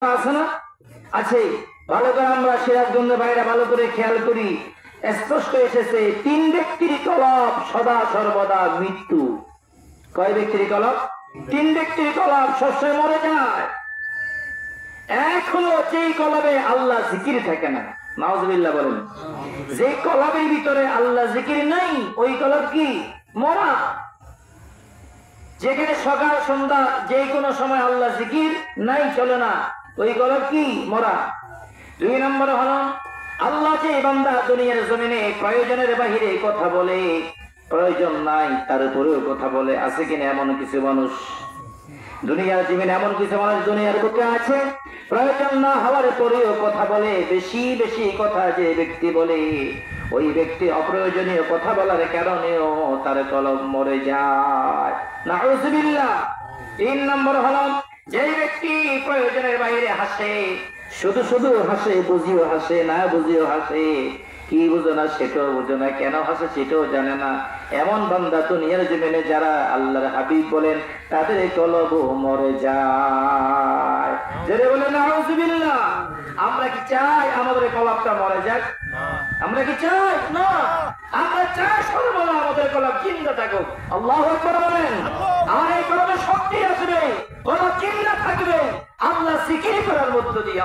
আছে না? আছে। ভালো করে আমরা সিরাজগঞ্জের বাইরে ভালো করে খেয়াল করি, স্পষ্ট এসেছে 3 ব্যক্তির কলব সদা সর্বদা মৃত্যু। কয় ব্যক্তির কলব? 3 ব্যক্তির কলব সবসময় মরে যায়। এখনো যেই কলবে আল্লাহ জিকির থাকে না, নাউজুবিল্লাহ বলেন, যে কলবের ভিতরে আল্লাহ জিকির নাই ওই কলব কি? মরা। যেখানে সকাল সন্ধ্যা যে কোনো সময় আল্লাহ জিকির নাই, চলে না, ওই কলব কি? মরা। 2 নম্বর হলো আল্লাহ যে বান্দা দুনিয়ার জমিনে প্রয়োজনের বাহিরে কথা বলে, প্রয়োজন নাই তারপরেও কথা বলে, আছে কিনা এমন কিছু মানুষ দুনিয়ার জীবনে? এমন কিছু মানুষ দুনিয়ার বুকে আছে প্রয়োজন না হওয়ার পরেও কথা বলে। বেশি বেশি কথা যে ব্যক্তি বলে, ওই ব্যক্তি অপ্রয়োজনীয় কথা বলার কারণেও তার কলব মরে যায়। নাউজুবিল্লাহ। 3 নম্বর হলো যে ব্যক্তি প্রয়োজনের বাইরে হাসে, শুধু শুধু হাসে, বুঝিও হাসে, না বুঝিও হাসে, কি বুঝো না সেটাও বুঝো না, কেন হাসে সেটাও জানে না, এমন বান্দা দুনিয়ার জীবনে যারা আল্লাহর হাবিব বলেন তাদের কলব মরে যায়। যারা বলেন নাউজুবিল্লাহ। আমরা কি চাই আমাদের কলবটা মরে যাক? আমরা কি চাই? না। আমরা চাই সর্বদা আমাদের কলব জিন্দা থাকুক। আল্লাহু আকবার বলেন। আর এই কলবে শক্তি আসবে, কলব জিন্দা থাকবে আল্লাহ জিকির করার মধ্য দিয়ে।